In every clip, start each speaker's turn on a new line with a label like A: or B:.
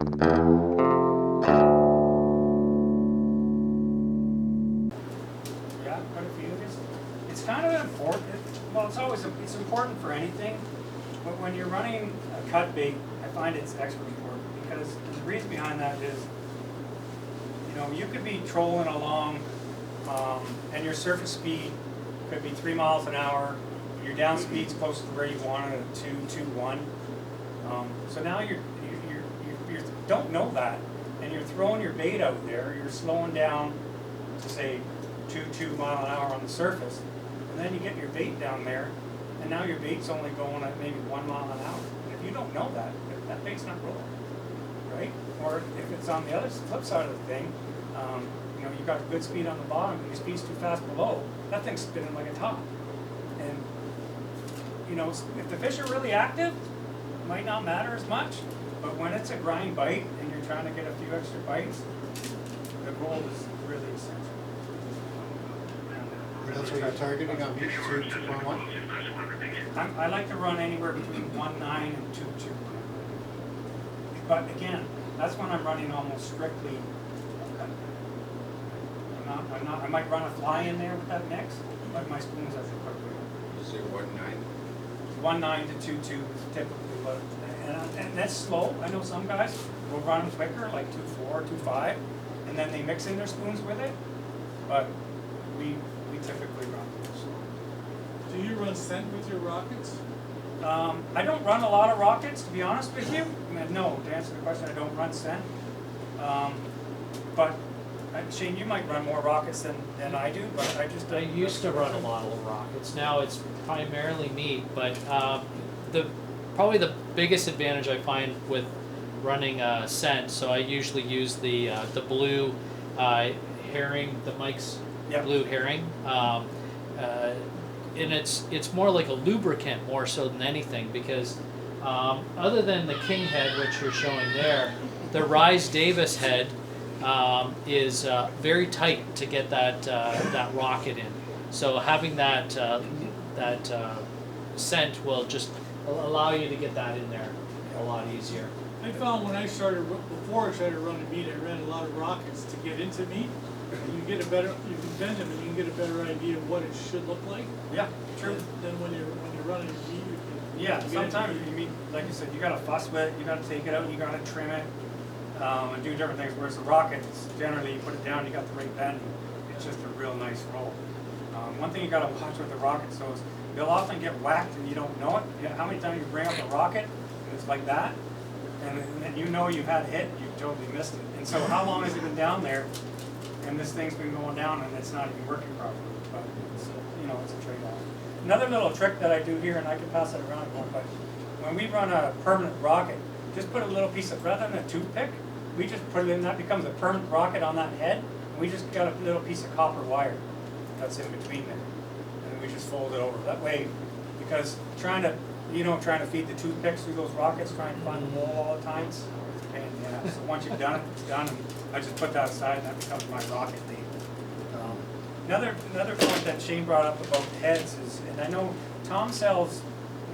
A: Yeah, quite a few. It's kind of important. Well, it's important for anything, but when you're running a cut bait, I find it's extra important because the reason behind that is, you could be trolling along, and your surface speed could be 3 miles an hour. Your down speed's close to where you want it at 2.1. So now you don't know that, and you're throwing your bait out there. You're slowing down to say 2 mile an hour on the surface, and then you get your bait down there, and now your bait's only going at maybe 1 mile an hour. And if you don't know that, that bait's not rolling, right? Or if it's on the other flip side of the thing, you've got good speed on the bottom, and your speed's too fast below, that thing's spinning like a top. And if the fish are really active, it might not matter as much, but when it's a grind bite and you're trying to get a few extra bites, the roll is really essential.
B: That's what you're targeting on meat, 2.1?
A: I like to run anywhere between 1.9 and 2.2. But again, that's when I'm running almost strictly. I might run a fly in there with that mix, but my spoons are quickly.
C: You say 1.9?
A: 1.9 to 2.2 is typically what, and that's slow. I know some guys will run quicker, like 2.4, 2.5, and then they mix in their spoons with it. But we typically run slow.
D: Do you run scent with your rockets?
A: I don't run a lot of rockets, to be honest with you. No, to answer the question, I don't run scent. But Shane, you might run more rockets than I do, but I
E: used to run a lot of rockets. Now it's primarily meat, but probably the biggest advantage I find with running scent. So I usually use the blue herring, the Mike's blue herring, and it's more like a lubricant more so than anything because other than the king head, which you're showing there, the Rhys Davis head is very tight to get that rocket in. So having that scent will just allow you to get that in there a lot easier.
D: I found before I started running meat, I ran a lot of rockets to get into meat. You can bend them and you can get a better idea of what it should look like.
A: Yeah, true.
D: Then when you're running meat,
A: sometimes you mean, like you said, you got to fuss with it, you got to take it out, you got to trim it. And do different things, whereas the rockets, generally you put it down, you got the right bend, it's just a real nice roll. One thing you got to watch with the rockets, so is they'll often get whacked and you don't know it. How many times you bring up a rocket and it's like that, and then you've had a hit, you totally missed it. And so how long has it been down there, and this thing's been going down and it's not even working properly, but it's a trade-off. Another little trick that I do here, and I can pass it around, but when we run a permanent rocket, just put a little piece of, rather than a toothpick, we just put it in, that becomes a permanent rocket on that head, and we just got a little piece of copper wire that's in between there. And we just fold it over. That way, because trying to feed the toothpicks through those rockets, trying to find the hole all the time, it's a pain in the ass. So once you've done it, it's done, and I just put that aside, and that becomes my rocket lead. Another point that Shane brought up about heads is, and I know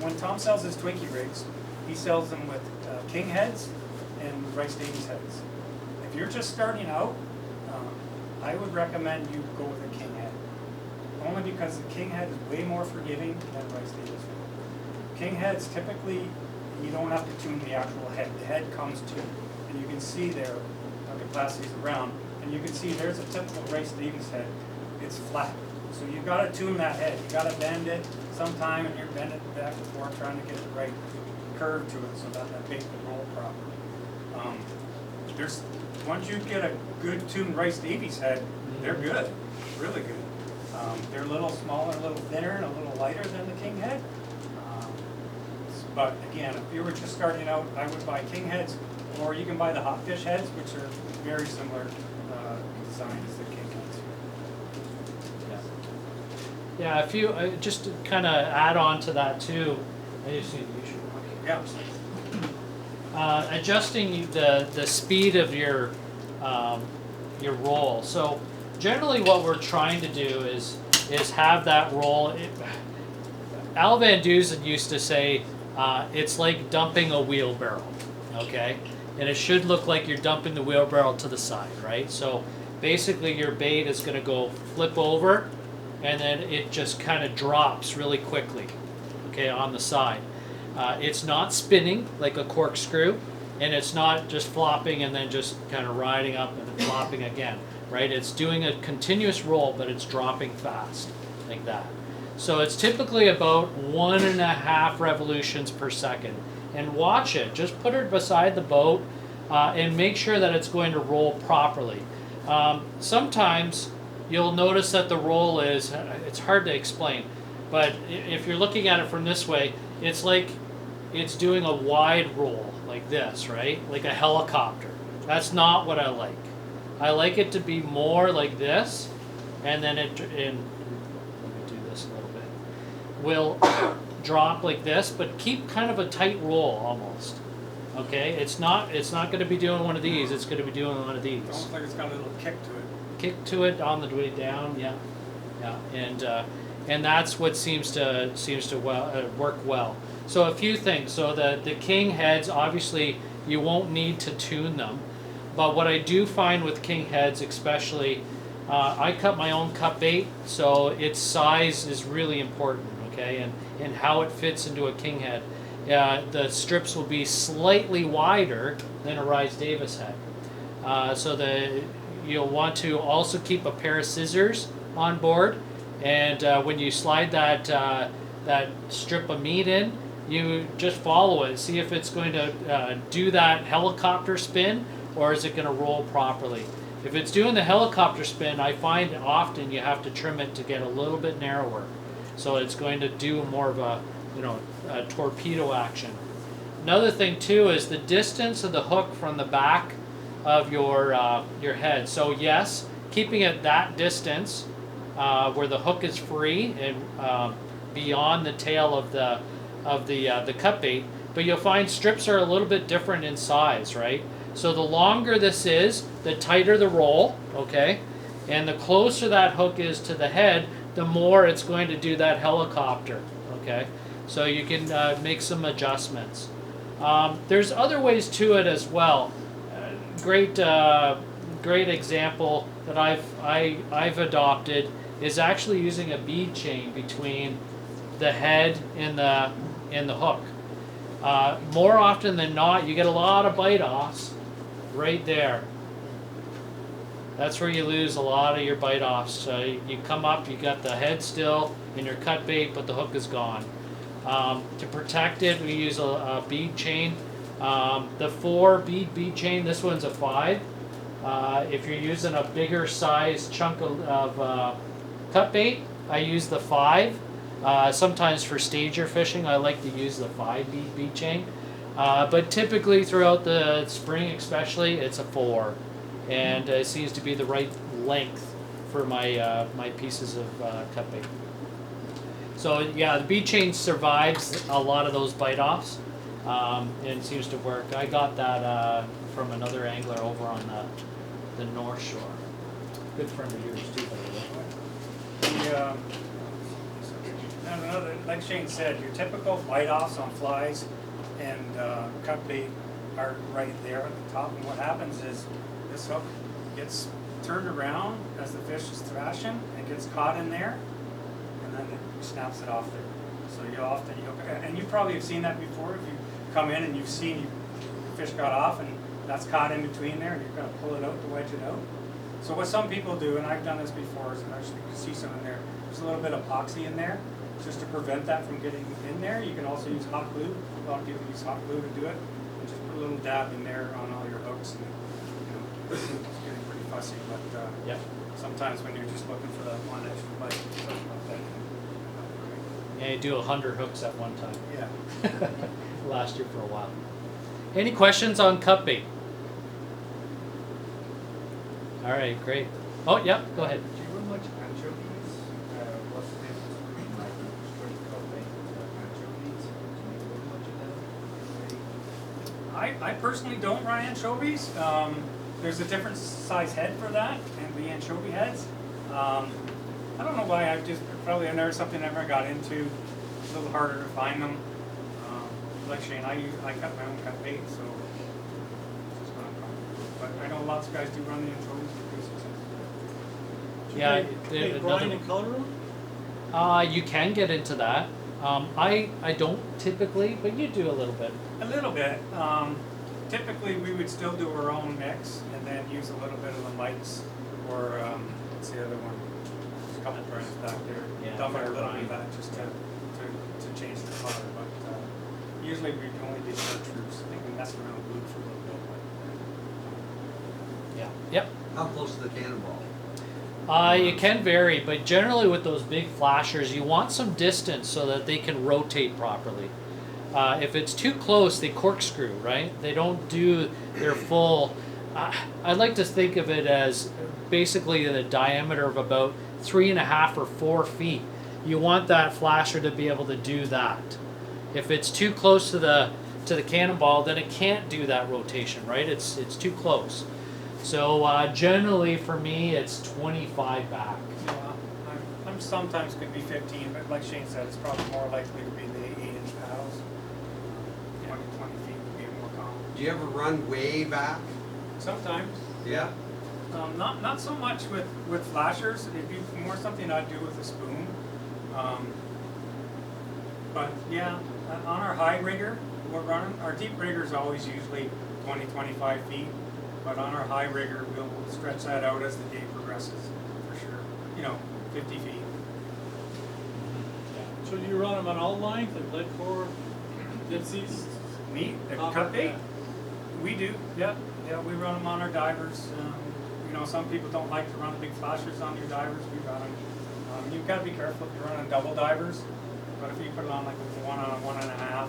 A: when Tom sells his Twinkie rigs, he sells them with king heads and Rhys Davies heads. If you're just starting out, I would recommend you go with a king head. Only because the king head is way more forgiving than Rhys Davies. King heads, typically, you don't have to tune the actual head. The head comes to, and you can see there, I'll get past these around, and you can see there's a typical Rhys Davies head. It's flat. So you've got to tune that head. You've got to bend it sometime, and you're bending it back and forth, trying to get the right curve to it so that bait can roll properly. Once you get a good tuned Rhys Davies head, they're good, really good. They're a little smaller, a little thinner, and a little lighter than the king head. But again, if you were just starting out, I would buy king heads, or you can buy the hot fish heads, which are very similar design as the king heads.
E: Yeah, if you just to kind of add on to that too, I just need to use your mic.
A: Yeah.
E: Adjusting the speed of your roll. So generally, what we're trying to do is have that roll. Al Van Dusen used to say it's like dumping a wheelbarrow. Okay, and it should look like you're dumping the wheelbarrow to the side, right? So basically your bait is going to go flip over, and then it just kind of drops really quickly, okay, on the side. It's not spinning like a corkscrew, and it's not just flopping and then just kind of riding up and then flopping again, right? It's doing a continuous roll, but it's dropping fast like that. So it's typically about 1.5 revolutions per second. And watch it. Just put it beside the boat and make sure that it's going to roll properly. Sometimes you'll notice that the roll is, it's hard to explain, but if you're looking at it from this way, it's like it's doing a wide roll like this, right? Like a helicopter. That's not what I like. I like it to be more like this, and then let me do this a little bit. Will drop like this, but keep kind of a tight roll almost. Okay, it's not going to be doing one of these. It's going to be doing one of these.
A: Almost like it's got a little kick to it.
E: Kick to it on the way down, yeah, and that's what seems to work well. So a few things. So the king heads, obviously you won't need to tune them, but what I do find with king heads, especially, I cut my own cut bait, so its size is really important. Okay, and how it fits into a king head. The strips will be slightly wider than a Rhys Davis head. So you'll want to also keep a pair of scissors on board, and when you slide that strip of meat in, you just follow it. See if it's going to do that helicopter spin, or is it going to roll properly. If it's doing the helicopter spin, I find often you have to trim it to get a little bit narrower. So it's going to do more of a torpedo action. Another thing too is the distance of the hook from the back of your head. So yes, keeping it that distance where the hook is free and beyond the tail of the cut bait, but you'll find strips are a little bit different in size, right? So the longer this is, the tighter the roll, okay? And the closer that hook is to the head, the more it's going to do that helicopter, okay? So you can make some adjustments. There's other ways to it as well. Great example that I've adopted is actually using a bead chain between the head and the hook. More often than not, you get a lot of bite offs right there. That's where you lose a lot of your bite offs. So you come up, you got the head still in your cut bait, but the hook is gone. To protect it, we use a bead chain. The 4 bead chain, this one's a 5. If you're using a bigger size chunk of cut bait, I use the 5. Sometimes for stager fishing, I like to use the 5 bead chain. But typically throughout the spring especially, it's a 4. And it seems to be the right length for my my pieces of cut bait. So yeah, the bead chain survives a lot of those bite offs, and seems to work. I got that from another angler over on the North Shore. Good friend of yours too, by the way.
A: Like Shane said, your typical bite offs on flies and cut bait are right there at the top. And what happens is this hook gets turned around as the fish is thrashing and gets caught in there, and then it snaps it off there. So and you probably have seen that before. If you come in and you've seen the fish got off and that's caught in between there, and you're going to pull it out to wedge it out. So what some people do, and I've done this before, is actually you can see some in there. There's a little bit of epoxy in there, just to prevent that from getting in there. You can also use hot glue. A lot of people use hot glue to do it, and just put a little dab in there on all your hooks. And, it's getting pretty fussy, but
E: Yep.
A: sometimes when you're just looking for that one extra bite, something like that.
E: Yeah, you do 100 hooks at one time.
A: Yeah.
E: Last year for a while. Any questions on cut bait? All right, great. Oh, yeah, go ahead.
B: Do you run much anchovies? What's the difference between like straight cut bait and anchovies? Do you run much of them?
A: I personally don't run anchovies. There's a different size head for that, and the anchovy heads. I don't know why. I've never something I never got into. It's a little harder to find them. Like Shane, I cut my own cut bait, so lots of guys do run the anchovies because
E: Yeah,
D: Hey,
E: another
D: brine
E: one.
D: and color them?
E: You can get into that. I don't typically, but you do a little bit.
A: a little bit. Typically, we would still do our own mix and then use a little bit of the mites or what's the other one? There's a couple brands back there.
E: Yeah,
A: Dump a
E: fair
A: little bit of
E: brine.
A: that just to change the color. But usually we only do chartreuse. I think we mess around with blue for a little bit.
E: Yeah. Yep.
C: How close to the cannonball?
E: It can vary, but generally with those big flashers, you want some distance so that they can rotate properly. If it's too close, they corkscrew, right? They don't do their full. I like to think of it as basically the diameter of about 3.5 or 4 feet. You want that flasher to be able to do that. If it's too close to the cannonball, then it can't do that rotation, right? It's too close. So generally for me, it's 25 back.
A: Yeah, I'm sometimes could be 15, but like Shane said, it's probably more likely to be the 8-inch paddles. 20 feet would be more common.
C: Do you ever run way back?
A: Sometimes.
C: Yeah.
A: Not so much with flashers. It'd be more something I'd do with a spoon. But yeah, on our high rigger, we're running. Our deep rigger is always usually 20-25 feet. But on our high rigger, we'll stretch that out as the day progresses, for sure. 50 feet.
D: So do you run them on all lines, like lead core, dipsies?
A: Meat, the
D: copper?
A: cut bait?
D: Yeah.
A: We do, yeah, we run them on our divers. Some people don't like to run big flashers on your divers. We run them. You've got to be careful if you're running double divers. But if you put it on like a 1 on a 1.5,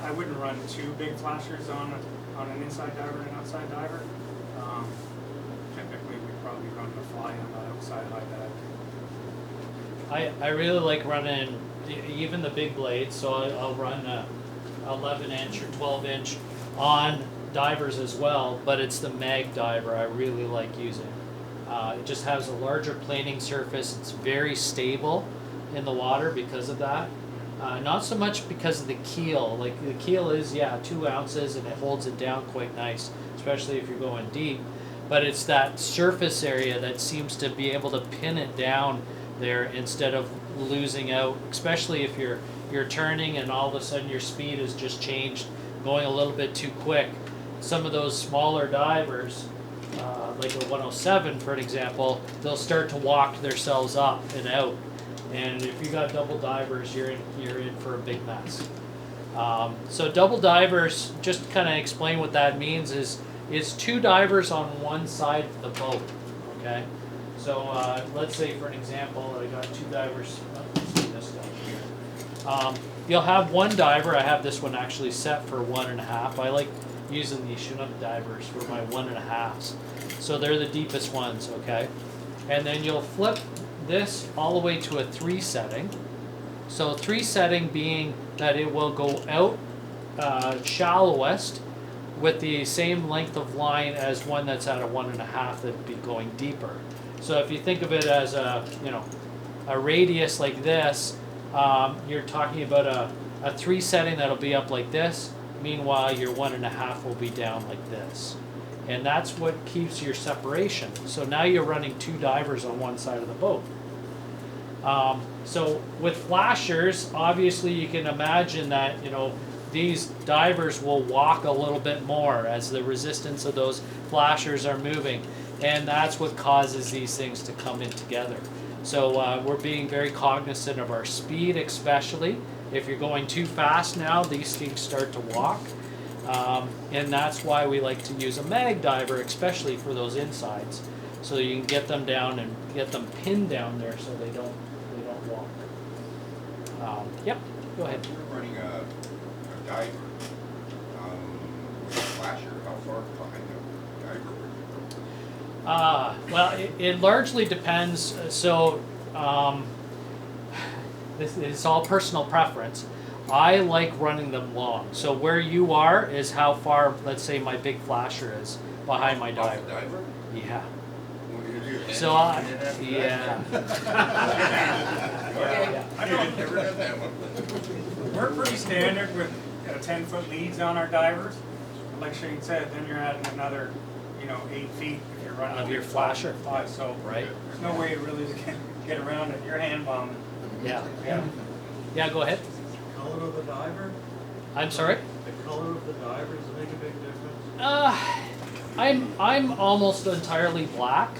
A: I wouldn't run 2 big flashers on an inside diver and an outside diver. Typically, we probably run the fly on the outside high dive.
E: I really like running even the big blades, so I'll run a 11-inch or 12-inch on divers as well, but it's the mag diver I really like using. It just has a larger planing surface. It's very stable in the water because of that. Not so much because of the keel. Like the keel is, 2 ounces and it holds it down quite nice, especially if you're going deep. But it's that surface area that seems to be able to pin it down there instead of losing out, especially if you're turning and all of a sudden your speed has just changed, going a little bit too quick. Some of those smaller divers, like a 107 for an example, they'll start to walk themselves up and out. And if you got double divers, you're in for a big mess. So double divers, just to kind of explain what that means, is 2 divers on one side of the boat. Okay, so let's say for an example, I got 2 divers. Let's see this down here. You'll have one diver. I have this one actually set for 1.5. I like using these Chinook divers for my 1.5s. So they're the deepest ones. Okay, and then you'll flip this all the way to a 3 setting. So 3 setting being that it will go out shallowest with the same length of line as one that's at a 1.5 that'd be going deeper. So if you think of it as a radius like this, you're talking about a 3 setting that'll be up like this. Meanwhile, your 1.5 will be down like this. And that's what keeps your separation. So now you're running 2 divers on one side of the boat. So with flashers, obviously you can imagine that, these divers will walk a little bit more as the resistance of those flashers are moving. And that's what causes these things to come in together. So we're being very cognizant of our speed, especially. If you're going too fast now, these things start to walk. And that's why we like to use a mag diver, especially for those insides, so you can get them down and get them pinned down there so they don't walk. Yep, go ahead.
F: You're running a diver with a flasher. How far behind the diver would you go?
E: Well, it largely depends. So this is all personal preference. I like running them long. So where you are is how far, let's say, my big flasher is behind my
F: Off
E: diver.
F: the diver?
E: Yeah.
F: What do you do?
E: So yeah.
F: Okay. I don't never had that one.
A: We're pretty standard with 10-foot leads on our divers. Like Shane said, then you're adding another, 8 feet if you're running
E: Of your
A: with
E: flasher.
A: so
E: Right?
A: there's no way really to get around it. You're hand bombing.
E: Yeah.
A: Yeah.
E: Yeah, go ahead.
G: Color of the diver?
E: I'm sorry?
G: The color of the diver, does it make a big difference?
E: I'm almost entirely black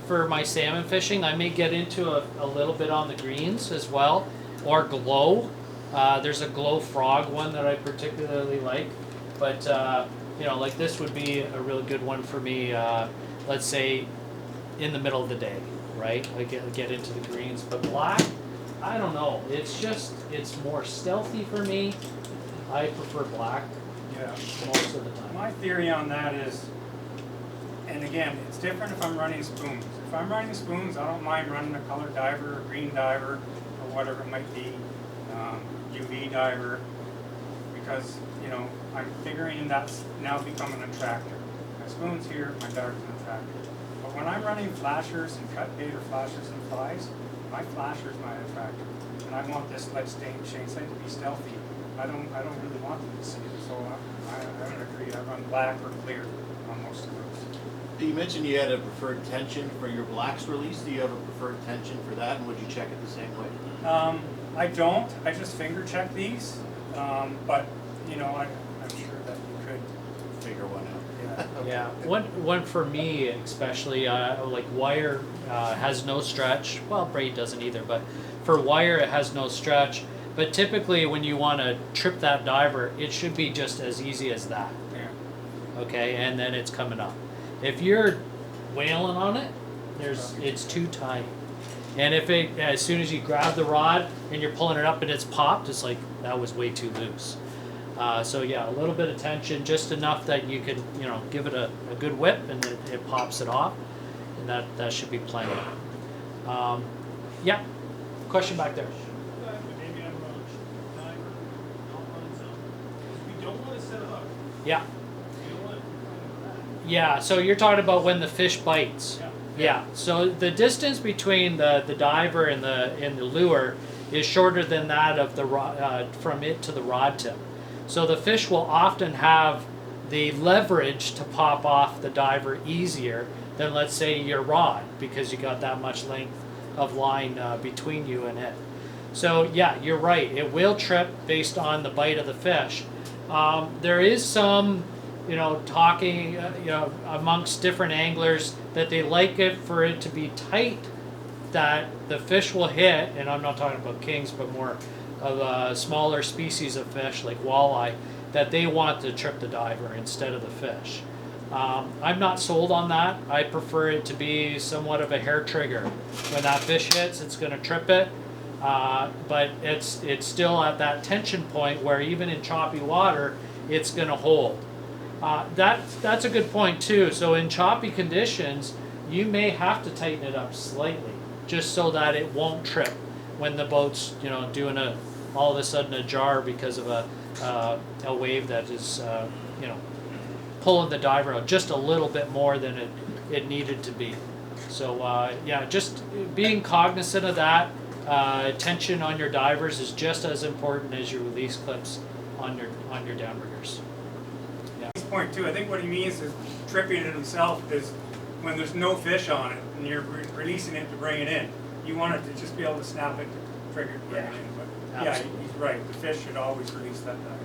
E: for my salmon fishing. I may get into a little bit on the greens as well, or glow. There's a glow frog one that I particularly like, but like this would be a really good one for me. Let's say in the middle of the day, right? I get into the greens, but black, I don't know. It's more stealthy for me. I prefer black
A: Yeah.
E: most of the time.
A: My theory on that is, and again, it's different if I'm running spoons. If I'm running spoons, I don't mind running a colored diver, a green diver, or whatever it might be, UV diver, because, I'm figuring that's now becoming an attractor. My spoon's here, my diver's an attractor. But when I'm running flashers and cut bait or flashers and flies, my flasher's my attractor. And I want this, like Shane said, to be stealthy. I don't really want them to see it, so I don't agree. I run black or clear on most of those.
H: You mentioned you had a preferred tension for your blacks release. Do you have a preferred tension for that, and would you check it the same way?
A: I don't. I just finger check these, but I'm sure that you could.
H: Figure one out.
A: Yeah.
E: Yeah, one for me especially, like wire has no stretch. Well, braid doesn't either, but for wire it has no stretch. But typically when you want to trip that diver, it should be just as easy as that.
A: Yeah.
E: Okay, and then it's coming up. If you're wailing on it, it's too tight. And if as soon as you grab the rod and you're pulling it up and it's popped, it's like that was way too loose. So yeah, a little bit of tension, just enough that you can, give it a good whip and it pops it off, and that should be plenty. Yeah, question back there.
D: Maybe I'm wrong. Diver, don't run zone. We don't want to set a hook.
E: Yeah,
D: We don't want to.
E: yeah. So you're talking about when the fish bites.
D: Yeah.
E: Yeah. So the distance between the diver and the lure is shorter than that of the rod, from it to the rod tip. So the fish will often have the leverage to pop off the diver easier than, let's say, your rod, because you got that much length of line between you and it. So yeah, you're right. It will trip based on the bite of the fish. There is some, talking, amongst different anglers that they like it for it to be tight, that the fish will hit, and I'm not talking about kings, but more of smaller species of fish like walleye, that they want to trip the diver instead of the fish. I'm not sold on that. I prefer it to be somewhat of a hair trigger. When that fish hits, it's going to trip it, but it's still at that tension point where even in choppy water, it's going to hold. That's a good point too. So in choppy conditions, you may have to tighten it up slightly, just so that it won't trip when the boat's doing all of a sudden a jar because of a wave that is pulling the diver out just a little bit more than it needed to be. So yeah, just being cognizant of that. Tension on your divers is just as important as your release clips on your downriggers. Yeah.
A: His point too, I think what he means is tripping it himself is when there's no fish on it and you're releasing it to bring it in. You want it to just be able to snap it to trigger to bring it in. But yeah,
E: Absolutely.
A: he's right. The fish should always release that diver.